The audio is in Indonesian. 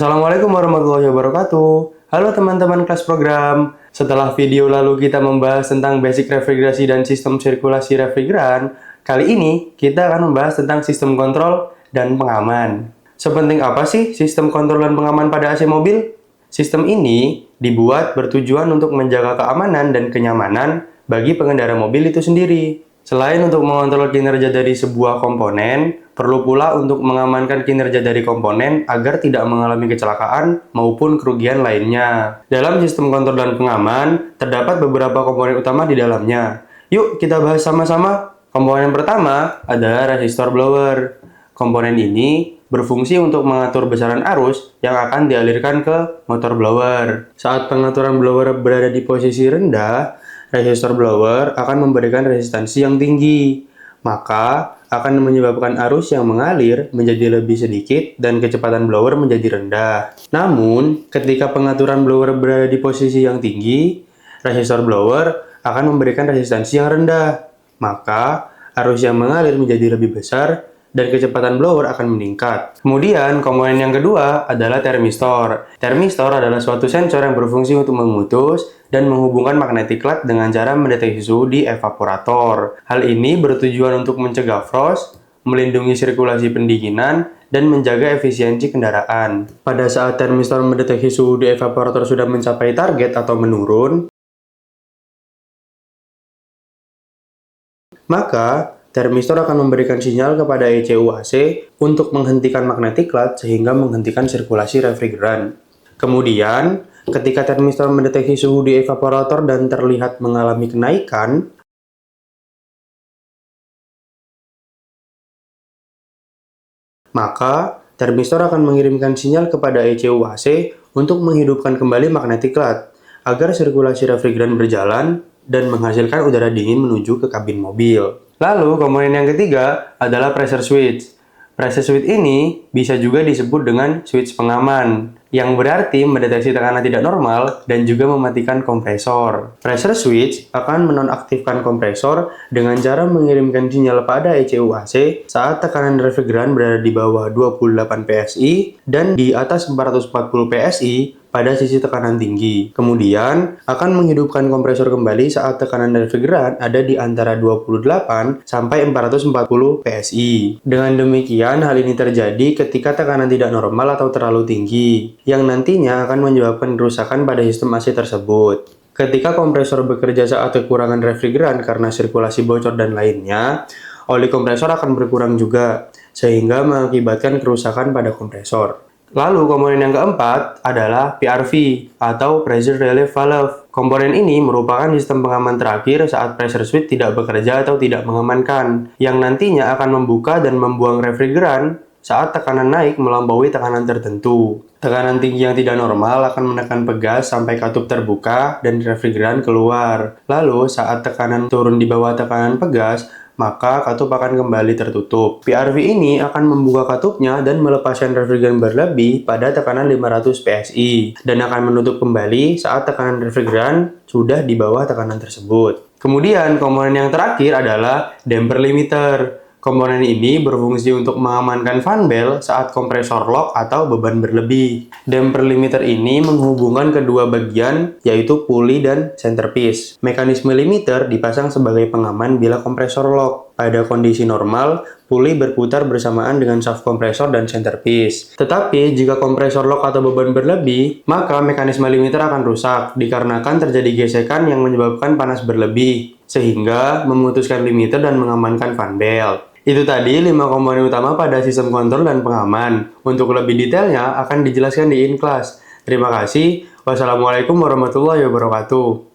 Assalamualaikum warahmatullahi wabarakatuh. Halo teman-teman kelas program. Setelah video lalu kita membahas tentang basic refrigerasi dan sistem sirkulasi refrigeran, kali ini kita akan membahas tentang sistem kontrol dan pengaman. Sepenting apa sih sistem kontrol dan pengaman pada AC mobil? Sistem ini dibuat bertujuan untuk menjaga keamanan dan kenyamanan bagi pengendara mobil itu sendiri. Selain untuk mengontrol kinerja dari sebuah komponen, perlu pula untuk mengamankan kinerja dari komponen agar tidak mengalami kecelakaan maupun kerugian lainnya. Dalam sistem kontrol dan pengaman, terdapat beberapa komponen utama di dalamnya. Yuk kita bahas sama-sama. Komponen pertama adalah resistor blower. Komponen ini berfungsi untuk mengatur besaran arus yang akan dialirkan ke motor blower. Saat pengaturan blower berada di posisi rendah, resistor blower akan memberikan resistansi yang tinggi, maka akan menyebabkan arus yang mengalir menjadi lebih sedikit dan kecepatan blower menjadi rendah. Namun, ketika pengaturan blower berada di posisi yang tinggi, resistor blower akan memberikan resistansi yang rendah, maka arus yang mengalir menjadi lebih besar dan kecepatan blower akan meningkat. Kemudian, komponen yang kedua adalah termistor. Termistor adalah suatu sensor yang berfungsi untuk memutus dan menghubungkan magnetic cut dengan cara mendeteksi suhu di evaporator. Hal ini bertujuan untuk mencegah frost, melindungi sirkulasi pendinginan, dan menjaga efisiensi kendaraan. Pada saat termistor mendeteksi suhu di evaporator sudah mencapai target atau menurun, maka termistor akan memberikan sinyal kepada ECU AC untuk menghentikan magnetic cut sehingga menghentikan sirkulasi refrigeran. Kemudian, ketika termistor mendeteksi suhu di evaporator dan terlihat mengalami kenaikan, maka termistor akan mengirimkan sinyal kepada ECU AC untuk menghidupkan kembali magnetic cut agar sirkulasi refrigeran berjalan dan menghasilkan udara dingin menuju ke kabin mobil. Lalu, komponen yang ketiga adalah pressure switch. Pressure switch ini bisa juga disebut dengan switch pengaman, yang berarti mendeteksi tekanan tidak normal dan juga mematikan kompresor. Pressure switch akan menonaktifkan kompresor dengan cara mengirimkan sinyal pada ECU AC saat tekanan refrigeran berada di bawah 28 PSI dan di atas 440 PSI pada sisi tekanan tinggi. Kemudian, akan menghidupkan kompresor kembali saat tekanan refrigeran ada di antara 28 sampai 440 PSI. Dengan demikian, hal ini terjadi ketika tekanan tidak normal atau terlalu tinggi, yang nantinya akan menyebabkan kerusakan pada sistem AC tersebut. Ketika kompresor bekerja saat kekurangan refrigeran karena sirkulasi bocor dan lainnya, oli kompresor akan berkurang juga, sehingga mengakibatkan kerusakan pada kompresor. Lalu, komponen yang keempat adalah PRV atau Pressure Relief Valve. Komponen ini merupakan sistem pengaman terakhir saat pressure switch tidak bekerja atau tidak mengamankan, yang nantinya akan membuka dan membuang refrigeran saat tekanan naik melampaui tekanan tertentu. Tekanan tinggi yang tidak normal akan menekan pegas sampai katup terbuka dan refrigeran keluar. Lalu, saat tekanan turun di bawah tekanan pegas, maka katup akan kembali tertutup. PRV ini akan membuka katupnya dan melepaskan refrigeran berlebih pada tekanan 500 PSI dan akan menutup kembali saat tekanan refrigeran sudah di bawah tekanan tersebut. Kemudian, komponen yang terakhir adalah damper limiter. Komponen ini berfungsi untuk mengamankan fan belt saat kompresor lock atau beban berlebih. Damper limiter ini menghubungkan kedua bagian, yaitu pulley dan centerpiece. Mekanisme limiter dipasang sebagai pengaman bila kompresor lock. Pada kondisi normal, pulley berputar bersamaan dengan shaft kompresor dan centerpiece. Tetapi, jika kompresor lock atau beban berlebih, maka mekanisme limiter akan rusak, dikarenakan terjadi gesekan yang menyebabkan panas berlebih, sehingga memutuskan limiter dan mengamankan fan belt. Itu tadi 5 komponen utama pada sistem kontrol dan pengaman. Untuk lebih detailnya akan dijelaskan di in-class. Terima kasih. Wassalamualaikum warahmatullahi wabarakatuh.